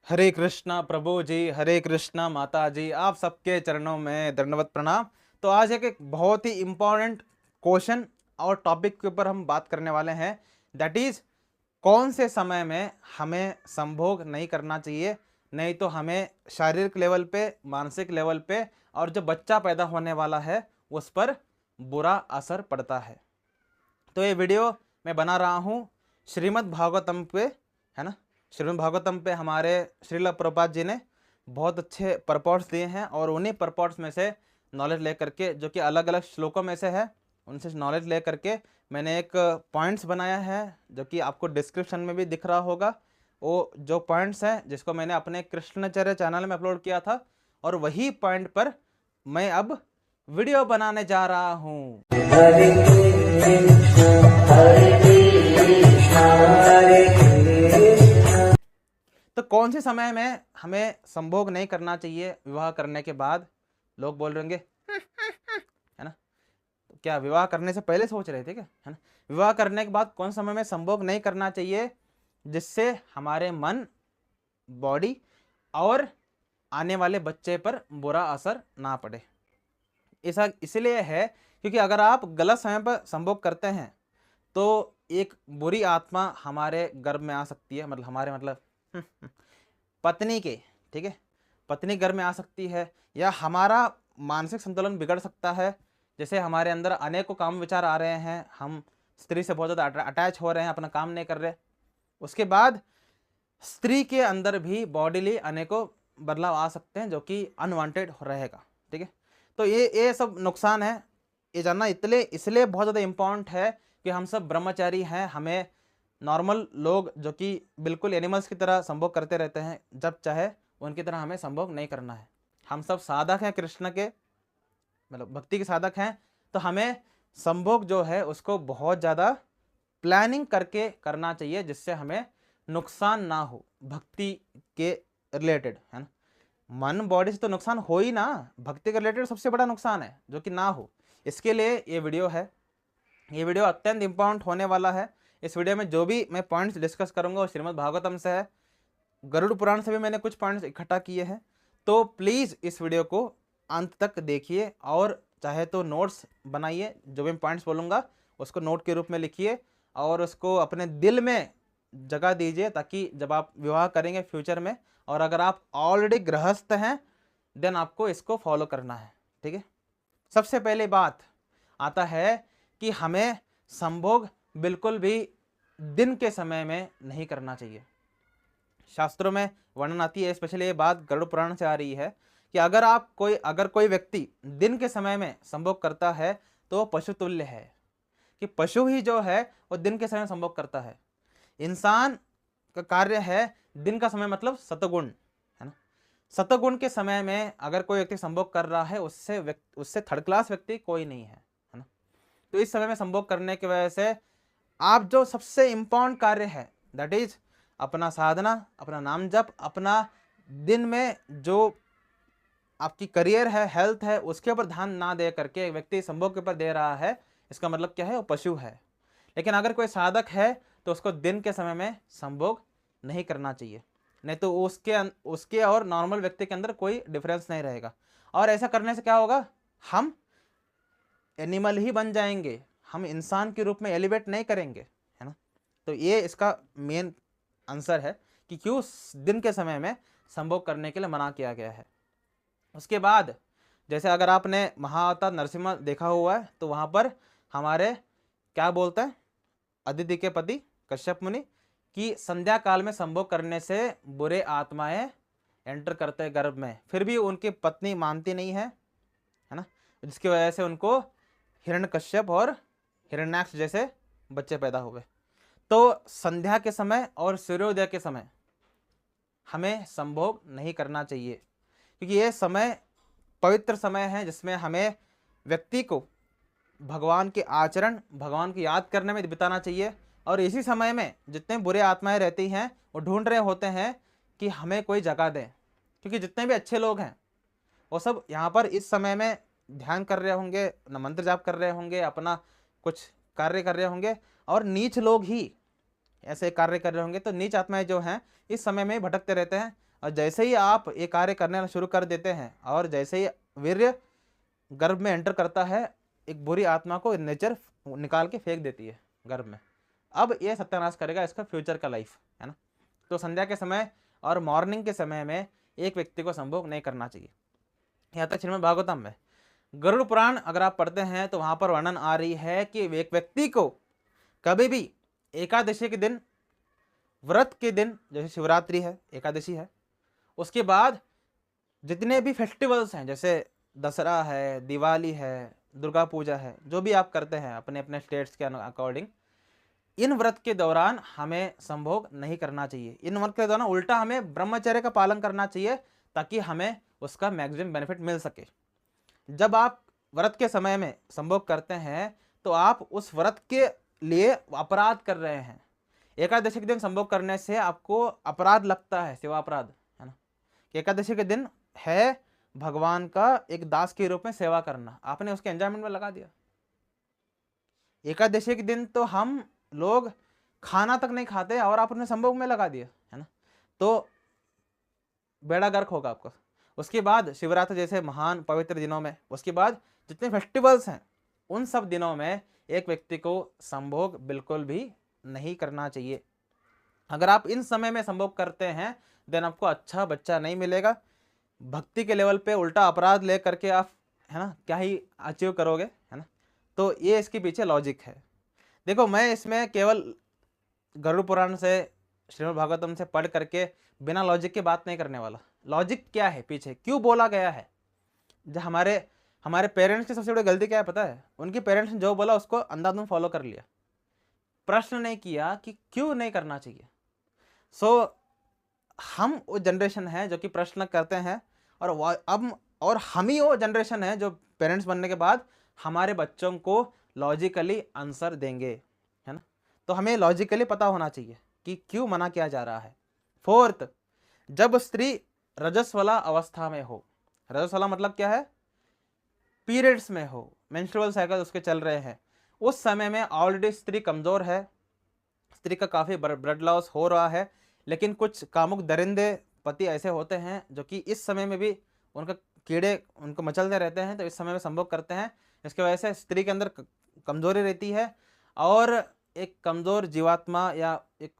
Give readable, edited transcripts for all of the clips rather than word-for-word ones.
हरे कृष्णा प्रभु जी, हरे कृष्णा माता जी, आप सबके चरणों में दंडवत प्रणाम। तो आज एक बहुत ही इम्पोर्टेंट क्वेश्चन और टॉपिक के ऊपर हम बात करने वाले हैं। दैट इज, कौन से समय में हमें संभोग नहीं करना चाहिए, नहीं तो हमें शारीरिक लेवल पे, मानसिक लेवल पे और जो बच्चा पैदा होने वाला है उस पर बुरा असर पड़ता है। तो ये वीडियो मैं बना रहा हूँ श्रीमद् भागवतम पे, है ना। श्रीमद् भागवतम पे हमारे श्रील प्रभुपाद जी ने बहुत अच्छे परपॉट्स दिए हैं और उन्हीं परपॉट्स में से नॉलेज ले करके, जो कि अलग अलग श्लोकों में से है, उनसे नॉलेज ले करके मैंने एक पॉइंट्स बनाया है जो कि आपको डिस्क्रिप्शन में भी दिख रहा होगा। वो जो पॉइंट्स हैं जिसको मैंने अपने कृष्णचर्य चैनल में अपलोड किया था, और वही पॉइंट पर मैं अब वीडियो बनाने जा रहा हूँ। तो कौन से समय में हमें संभोग नहीं करना चाहिए विवाह करने के बाद? लोग बोल रहे होंगे है ना, तो क्या विवाह करने से पहले सोच रहे थे क्या, है ना? विवाह करने के बाद कौन समय में संभोग नहीं करना चाहिए जिससे हमारे मन, बॉडी और आने वाले बच्चे पर बुरा असर ना पड़े। ऐसा इसलिए है क्योंकि अगर आप गलत समय पर संभोग करते हैं तो एक बुरी आत्मा हमारे गर्भ में आ सकती है, मतलब हमारे मतलब पत्नी के, ठीक है, पत्नी गर्भ में आ सकती है, या हमारा मानसिक संतुलन बिगड़ सकता है। जैसे हमारे अंदर अनेकों काम विचार आ रहे हैं, हम स्त्री से बहुत ज़्यादा अटैच हो रहे हैं, अपना काम नहीं कर रहे। उसके बाद स्त्री के अंदर भी बॉडीली अनेकों बदलाव आ सकते हैं जो कि अनवांटेड रहेगा, ठीक है। तो ये सब नुकसान है, ये जानना इसलिए बहुत ज़्यादा इम्पोर्टेंट है कि हम सब ब्रह्मचारी हैं। हमें नॉर्मल लोग जो कि बिल्कुल एनिमल्स की तरह संभोग करते रहते हैं, जब चाहे उनकी तरह हमें संभोग नहीं करना है। हम सब साधक हैं, कृष्ण के मतलब भक्ति के साधक हैं। तो हमें संभोग जो है उसको बहुत ज़्यादा प्लानिंग करके करना चाहिए जिससे हमें नुकसान ना हो, भक्ति के रिलेटेड, है ना। मन बॉडी से तो नुकसान हो ही ना, भक्ति के रिलेटेड सबसे बड़ा नुकसान है जो कि ना हो। इसके लिए ये वीडियो है, ये वीडियो अत्यंत इंपॉर्टेंट होने वाला है। इस वीडियो में जो भी मैं पॉइंट्स डिस्कस करूंगा वो श्रीमद् भागवतम से है, गरुड़ पुराण से भी मैंने कुछ पॉइंट्स इकट्ठा किए हैं। तो प्लीज़ इस वीडियो को अंत तक देखिए और चाहे तो नोट्स बनाइए, जो भी पॉइंट्स बोलूँगा उसको नोट के रूप में लिखिए और उसको अपने दिल में जगह दीजिए, ताकि जब आप विवाह करेंगे फ्यूचर में, और अगर आप ऑलरेडी गृहस्थ हैं देन आपको इसको फॉलो करना है, ठीक है। सबसे पहले बात आता है कि हमें संभोग बिल्कुल भी दिन के समय में नहीं करना चाहिए। शास्त्रों में वर्णन आती है, स्पेशली ये बात गरुड़ पुराण से आ रही है कि अगर कोई व्यक्ति दिन के समय में संभोग करता है तो वो पशु तुल्य है, कि पशु ही जो है वो दिन के समय में संभोग करता है। इंसान का कार्य है दिन का समय, मतलब सतगुण, है ना। सतगुण के समय में अगर कोई व्यक्ति संभोग कर रहा है उससे थर्ड क्लास व्यक्ति कोई नहीं है ना। तो इस समय में संभोग करने की वजह से आप जो सबसे इम्पोर्टेंट कार्य है दैट इज अपना साधना, अपना नाम जप, अपना दिन में जो आपकी करियर है, हेल्थ है, उसके ऊपर ध्यान ना दे करके एक व्यक्ति संभोग के ऊपर दे रहा है, इसका मतलब क्या है, वो पशु है। लेकिन अगर कोई साधक है तो उसको दिन के समय में संभोग नहीं करना चाहिए, नहीं तो उसके और नॉर्मल व्यक्ति के अंदर कोई डिफरेंस नहीं रहेगा। और ऐसा करने से क्या होगा, हम एनिमल ही बन जाएंगे, हम इंसान के रूप में एलिवेट नहीं करेंगे, है ना। तो ये इसका मेन आंसर है कि क्यों दिन के समय में संभोग करने के लिए मना किया गया है। उसके बाद जैसे अगर आपने महाअवतार नरसिम्हा देखा हुआ है तो वहाँ पर हमारे क्या बोलते हैं, अदिति के पति कश्यप मुनि कि संध्या काल में संभोग करने से बुरे आत्माएं एंटर करते हैं गर्भ में, फिर भी उनकी पत्नी मानती नहीं है ना, जिसकी वजह से उनको हिरण्यकश्यप और हिरण्याक्ष जैसे बच्चे पैदा हुए। तो संध्या के समय और सूर्योदय के समय हमें संभोग नहीं करना चाहिए, क्योंकि ये समय पवित्र समय है जिसमें हमें व्यक्ति को भगवान के आचरण, भगवान की याद करने में बिताना चाहिए। और इसी समय में जितने बुरे आत्माएं रहती हैं वो ढूंढ रहे होते हैं कि हमें कोई जगह दें, क्योंकि जितने भी अच्छे लोग हैं वो सब यहाँ पर इस समय में ध्यान कर रहे होंगे, मंत्र जाप कर रहे होंगे, अपना कुछ कार्य कर रहे होंगे, और नीच लोग ही ऐसे कार्य कर रहे होंगे। तो नीच आत्माएं जो हैं इस समय में भटकते रहते हैं, और जैसे ही आप ये कार्य करना शुरू कर देते हैं और जैसे ही वीर्य गर्भ में एंटर करता है, एक बुरी आत्मा को नेचर निकाल के फेंक देती है गर्भ में। अब ये सत्यानाश करेगा इसका फ्यूचर का लाइफ, है ना। तो संध्या के समय और मॉर्निंग के समय में एक व्यक्ति को संभोग नहीं करना चाहिए। यहाँ तक श्रीमद् भागवतम में। गरुड़ पुराण अगर आप पढ़ते हैं तो वहां पर वर्णन आ रही है कि एक व्यक्ति को कभी भी एकादशी के दिन, व्रत के दिन, जैसे शिवरात्रि है, एकादशी है, उसके बाद जितने भी फेस्टिवल्स हैं, जैसे दशहरा है, दिवाली है, दुर्गा पूजा है, जो भी आप करते हैं अपने अपने स्टेट्स के अकॉर्डिंग, इन व्रत के दौरान हमें संभोग नहीं करना चाहिए। इन व्रत के दौरान उल्टा हमें ब्रह्मचर्य का पालन करना चाहिए ताकि हमें उसका मैक्सिमम बेनिफिट मिल सके। जब आप व्रत के समय में संभोग करते हैं तो आप उस व्रत के लिए अपराध कर रहे हैं। एकादशी के दिन संभोग करने से आपको अपराध लगता है, सेवा अपराध, है ना। कि एकादशी के दिन है भगवान का एक दास के रूप में सेवा करना, आपने उसके एंजॉयमेंट में लगा दिया। एकादशी के दिन तो हम लोग खाना तक नहीं खाते और आप अपने संभोग में लगा दिया, है ना, तो बेड़ा गर्क होगा आपको। उसके बाद शिवरात्रि जैसे महान पवित्र दिनों में, उसके बाद जितने फेस्टिवल्स हैं उन सब दिनों में एक व्यक्ति को संभोग बिल्कुल भी नहीं करना चाहिए। अगर आप इन समय में संभोग करते हैं देन आपको अच्छा बच्चा नहीं मिलेगा। भक्ति के लेवल पे उल्टा अपराध ले करके आप, है ना, क्या ही अचीव करोगे, है ना। तो ये इसके पीछे लॉजिक है। देखो, मैं इसमें केवल गरुड़ पुराण से, श्रीमद् भागवतम से पढ़ करके बिना लॉजिक के बात नहीं करने वाला। लॉजिक क्या है पीछे, क्यों बोला गया है। जो हमारे पेरेंट्स की सबसे बड़ी गलती क्या है पता है, उनके पेरेंट्स ने जो बोला उसको अंधाधुंध फॉलो कर लिया, प्रश्न नहीं किया कि क्यों नहीं करना चाहिए। हम वो जनरेशन है जो कि प्रश्न करते हैं, और हम ही वो जनरेशन है जो पेरेंट्स बनने के बाद हमारे बच्चों को लॉजिकली आंसर देंगे, है ना। तो हमें लॉजिकली पता होना चाहिए कि क्यों मना किया जा रहा है। फोर्थ, जब स्त्री रजस्वला अवस्था में हो, रजस्वला मतलब क्या है, पीरियड्स में हो, मेंस्ट्रुअल साइकिल उसके चल रहे हैं, उस समय में ऑलरेडी स्त्री कमजोर है, स्त्री का काफी ब्लड लॉस हो रहा है, लेकिन कुछ कामुक दरिंदे पति ऐसे होते हैं जो कि इस समय में भी उनका कीड़े उनको मचलते रहते हैं, तो इस समय में संभोग करते हैं। इसकी वजह से स्त्री के अंदर कमजोरी रहती है और एक कमजोर जीवात्मा या एक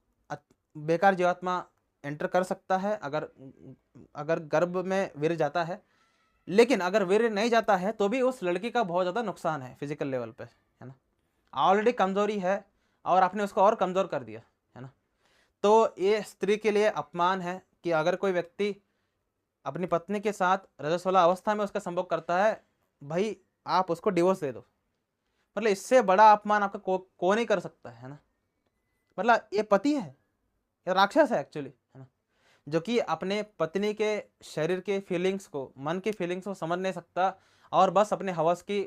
बेकार जीवात्मा एंटर कर सकता है अगर गर्भ में वीर्य जाता है। लेकिन अगर वीर्य नहीं जाता है तो भी उस लड़की का बहुत ज़्यादा नुकसान है फिजिकल लेवल पे, है ना। ऑलरेडी कमजोरी है और आपने उसको और कमज़ोर कर दिया, है ना। तो ये स्त्री के लिए अपमान है कि अगर कोई व्यक्ति अपनी पत्नी के साथ रजस्वला अवस्था में उसका संभोग करता है, भाई आप उसको डिवोर्स दे दो। मतलब इससे बड़ा अपमान आपका को नहीं कर सकता है ना। मतलब ये पति है या राक्षस है एक्चुअली, है ना, जो कि अपने पत्नी के शरीर के फीलिंग्स को, मन की फीलिंग्स को समझ नहीं सकता और बस अपने हवस की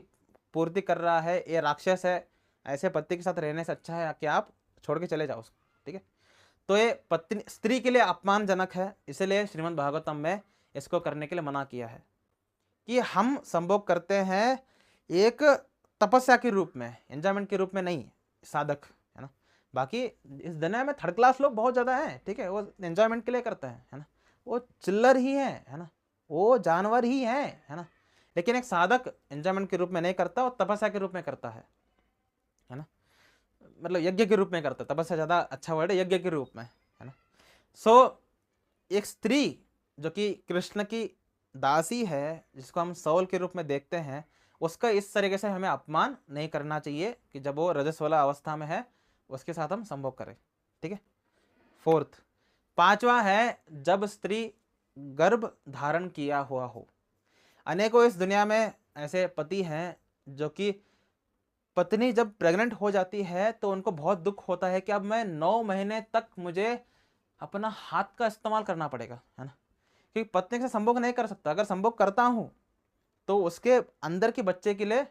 पूर्ति कर रहा है। ये राक्षस है। ऐसे पति के साथ रहने से अच्छा है कि आप छोड़ के चले जाओ उसको, ठीक है। तो ये पत्नी स्त्री के लिए अपमानजनक है, इसलिए श्रीमद् भागवतम में इसको करने के लिए मना किया है कि हम संभोग करते हैं एक तपस्या के रूप में, एंजॉयमेंट के रूप में नहीं, साधक, है ना। बाकी इस दुनिया में थर्ड क्लास लोग बहुत ज़्यादा हैं, ठीक है, वो एंजॉयमेंट के लिए करते हैं, है ना, वो चिल्लर ही है ना, वो जानवर ही है ना। लेकिन एक साधक एंजॉयमेंट के रूप में नहीं करता, वो तपस्या के रूप में करता है ना, मतलब यज्ञ के रूप में करता है। तपस्या ज़्यादा अच्छा वर्ड है, यज्ञ के रूप में, है ना। एक स्त्री जो कि कृष्ण की दासी है, जिसको हम सौल के रूप में देखते हैं, उसका इस तरीके से हमें अपमान नहीं करना चाहिए कि जब वो रजस्वला अवस्था में है उसके साथ हम संभोग करें, ठीक है। फोर्थ, पांचवा है जब स्त्री गर्भ धारण किया हुआ हो। अनेकों इस दुनिया में ऐसे पति हैं जो कि पत्नी जब प्रेग्नेंट हो जाती है तो उनको बहुत दुख होता है कि अब मैं 9 महीने तक मुझे अपना हाथ का इस्तेमाल करना पड़ेगा, है ना, क्योंकि पत्नी से संभोग नहीं कर सकता। अगर संभोग करता हूँ तो उसके अंदर के बच्चे के लिए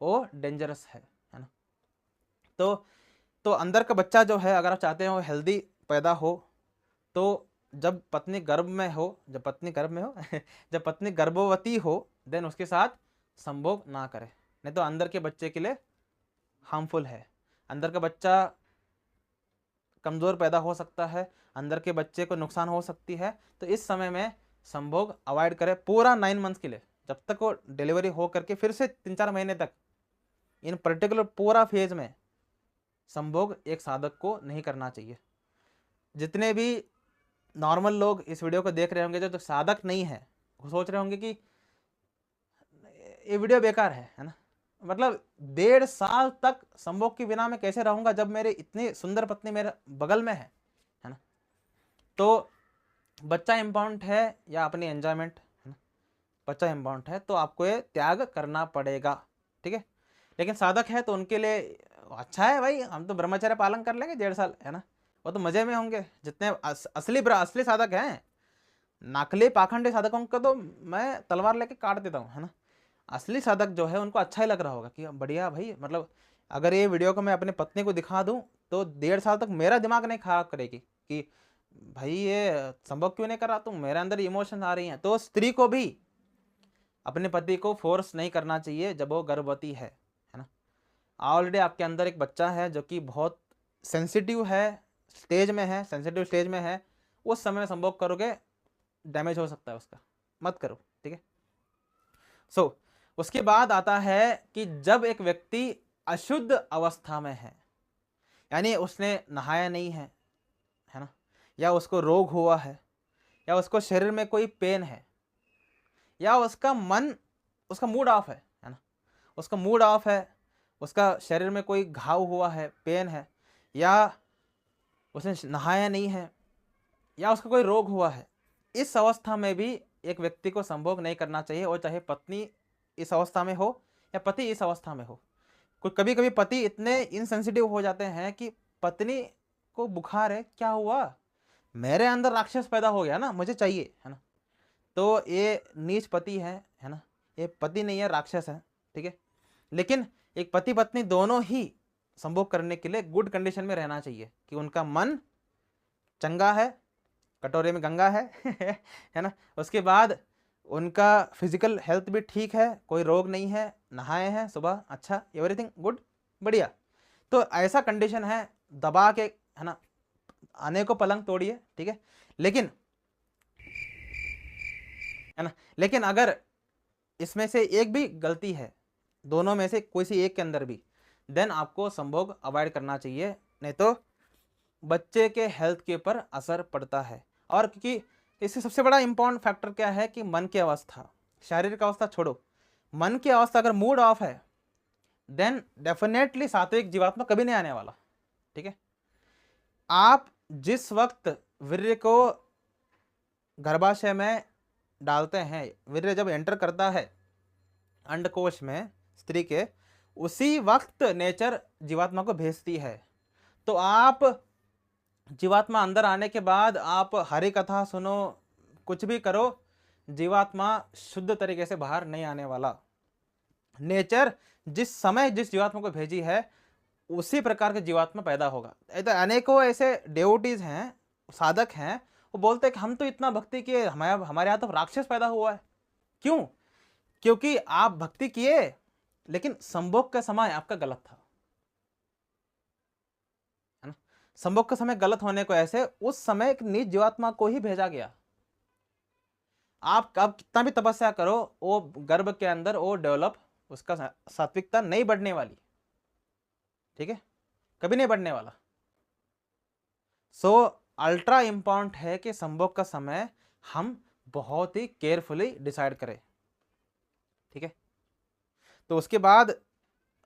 वो डेंजरस है ना। तो अंदर का बच्चा जो है, अगर आप चाहते हो हेल्दी पैदा हो, तो जब पत्नी गर्भ में हो जब पत्नी गर्भवती हो देन उसके साथ संभोग ना करें, नहीं तो अंदर के बच्चे के लिए हार्मफुल है। अंदर का बच्चा कमज़ोर पैदा हो सकता है, अंदर के बच्चे को नुकसान हो सकती है। तो इस समय में संभोग अवॉइड करें पूरा 9 मंथ्स के लिए, जब तक वो डिलीवरी हो करके फिर से 3-4 महीने तक, इन पर्टिकुलर पूरा फेज में संभोग एक साधक को नहीं करना चाहिए। जितने भी नॉर्मल लोग इस वीडियो को देख रहे होंगे जो तो साधक नहीं है, वो सोच रहे होंगे कि ये वीडियो बेकार है ना, मतलब 1.5 साल तक संभोग के बिना मैं कैसे रहूंगा जब मेरे इतनी सुंदर पत्नी मेरे बगल में है ना। तो बच्चा इम्पोर्टेंट है या अपनी एंजॉयमेंट, है ना, बच्चा इम्पोर्टेंट है तो आपको ये त्याग करना पड़ेगा, ठीक है। लेकिन साधक है तो उनके लिए अच्छा है भाई, हम तो ब्रह्मचर्य पालन कर लेंगे 1.5 साल, है ना, वो तो मजे में होंगे। जितने असली साधक हैं, नकली पाखंडी साधकों को तो मैं तलवार लेके काट देता हूँ, है ना। असली साधक जो है उनको अच्छा ही लग रहा होगा कि बढ़िया भाई, मतलब अगर ये वीडियो को मैं अपनी पत्नी को दिखा दूं तो 1.5 साल तक मेरा दिमाग नहीं खराब करेगी कि भाई ये संभव क्यों नहीं कर रहा, तुम मेरे अंदर इमोशन आ रही हैं। तो स्त्री को भी अपने पति को फोर्स नहीं करना चाहिए जब वो गर्भवती है ना। ऑलरेडी आपके अंदर एक बच्चा है जो कि बहुत सेंसिटिव स्टेज में है, उस समय संभोग करोगे डैमेज हो सकता है उसका, मत करो, ठीक है। उसके बाद आता है कि जब एक व्यक्ति अशुद्ध अवस्था में है, यानी उसने नहाया नहीं है ना, या उसको रोग हुआ है, या उसको शरीर में कोई पेन है, या उसका मूड ऑफ है ना, उसका मूड ऑफ है, उसका शरीर में कोई घाव हुआ है, पेन है, या उसने नहाया नहीं है, या उसका कोई रोग हुआ है, इस अवस्था में भी एक व्यक्ति को संभोग नहीं करना चाहिए। और चाहे पत्नी इस अवस्था में हो या पति इस अवस्था में हो। कभी कभी पति इतने इनसेंसिटिव हो जाते हैं कि पत्नी को बुखार है, क्या हुआ, मेरे अंदर राक्षस पैदा हो गया ना, मुझे चाहिए, है ना। तो ये नीच पति है ना, ये पति नहीं है, राक्षस है, ठीक है। लेकिन एक पति पत्नी दोनों ही संभोग करने के लिए गुड कंडीशन में रहना चाहिए कि उनका मन चंगा है, कटोरे में गंगा है है ना। उसके बाद उनका फिजिकल हेल्थ भी ठीक है, कोई रोग नहीं है, नहाए हैं सुबह, अच्छा, एवरीथिंग गुड, बढ़िया। तो ऐसा कंडीशन है, दबा के, है ना, आने को पलंग तोड़िए, ठीक है। लेकिन है ना, लेकिन अगर इसमें से एक भी गलती है, दोनों में से कोई सी एक के अंदर भी, देन आपको संभोग अवॉइड करना चाहिए, नहीं तो बच्चे के हेल्थ के ऊपर असर पड़ता है। और क्योंकि इससे सबसे बड़ा इंपॉर्टेंट फैक्टर क्या है कि मन की अवस्था, शारीरिक अवस्था छोड़ो, मन की अवस्था अगर मूड ऑफ है देन डेफिनेटली सात्विक जीवात्मा कभी नहीं आने वाला, ठीक है। आप जिस वक्त वीर्य को गर्भाशय में डालते हैं, वीर्य जब एंटर करता है अंडकोश में स्त्री के, उसी वक्त नेचर जीवात्मा को भेजती है। तो आप जीवात्मा अंदर आने के बाद आप हरि कथा सुनो, कुछ भी करो, जीवात्मा शुद्ध तरीके से बाहर नहीं आने वाला। नेचर जिस समय जिस जीवात्मा को भेजी है उसी प्रकार के जीवात्मा पैदा होगा। अनेकों ऐसे डेवोटीज हैं, साधक हैं, वो बोलते हैं कि हम तो इतना भक्ति किए, हमारे यहाँ तो राक्षस पैदा हुआ है। क्यों? क्योंकि आप भक्ति किए लेकिन संभोग का समय आपका गलत था, है ना। संभोग का समय गलत होने को ऐसे उस समय एक नीच जीवात्मा को ही भेजा गया। आप कब कितना भी तपस्या करो, वो गर्भ के अंदर वो डेवलप, उसका सात्विकता नहीं बढ़ने वाली, ठीक है, कभी नहीं बढ़ने वाला। सो अल्ट्रा इंपॉर्टेंट है कि संभोग का समय हम बहुत ही केयरफुली डिसाइड करें, ठीक है। तो उसके बाद,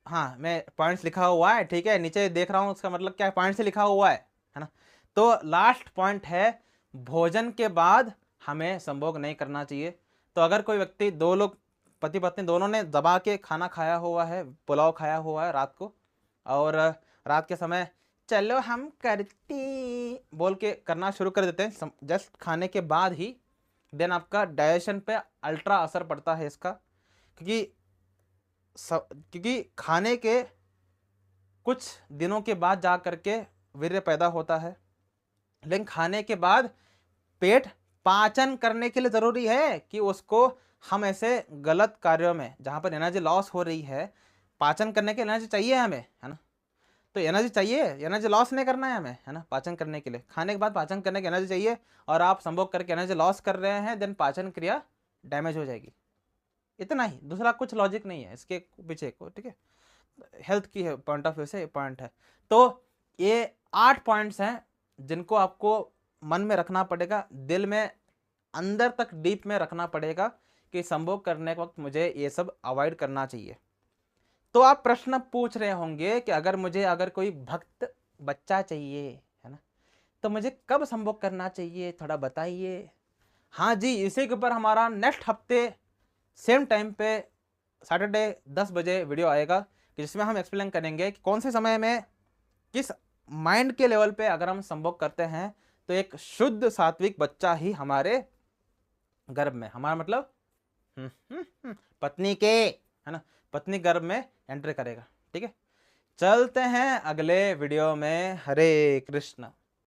हाँ, मैं पॉइंट्स लिखा हुआ है, ठीक है, नीचे देख रहा हूं, उसका मतलब क्या है, पॉइंट से लिखा हुआ है ना। तो लास्ट पॉइंट है, भोजन के बाद हमें संभोग नहीं करना चाहिए। तो अगर कोई व्यक्ति, दो लोग पति पत्नी दोनों ने दबा के खाना खाया हुआ है, पुलाव खाया हुआ है रात को, और रात के समय चलो हम करती बोल के करना शुरू कर देते हैं जस्ट खाने के बाद ही, देन आपका डाइजेशन पे अल्ट्रा असर पड़ता है इसका। क्योंकि खाने के कुछ दिनों के बाद जा करके वीर्य पैदा होता है, लेकिन खाने के बाद पेट पाचन करने के लिए जरूरी है कि उसको हम ऐसे गलत कार्यों में जहाँ पर एनर्जी लॉस हो रही है, पाचन करने के एनर्जी चाहिए हमें, है ना। तो एनर्जी चाहिए, एनर्जी लॉस नहीं करना है हमें, है ना, पाचन करने के लिए। खाने के बाद पाचन करने की एनर्जी चाहिए, और आप संभोग करके एनर्जी लॉस कर रहे हैं, देन पाचन क्रिया डैमेज हो जाएगी। इतना ही, दूसरा कुछ लॉजिक नहीं है इसके पीछे को, ठीक है। हेल्थ की पॉइंट ऑफ व्यू से पॉइंट है। तो ये 8 पॉइंट्स हैं जिनको आपको मन में रखना पड़ेगा, दिल में अंदर तक डीप में रखना पड़ेगा कि संभोग करने के वक्त मुझे ये सब अवॉइड करना चाहिए। तो आप प्रश्न पूछ रहे होंगे कि अगर कोई भक्त बच्चा चाहिए, है ना, तो मुझे कब संभोग करना चाहिए, थोड़ा बताइए। हाँ जी, इसी के ऊपर हमारा नेक्स्ट हफ्ते सेम टाइम पे सैटरडे 10 बजे वीडियो आएगा, कि जिसमें हम एक्सप्लेन करेंगे कि कौन से समय में किस माइंड के लेवल पे अगर हम संभोग करते हैं तो एक शुद्ध सात्विक बच्चा ही हमारे गर्भ में, हमारा मतलब पत्नी के, है ना, पत्नी गर्भ में एंटर करेगा। ठीक है, चलते हैं अगले वीडियो में। हरे कृष्ण।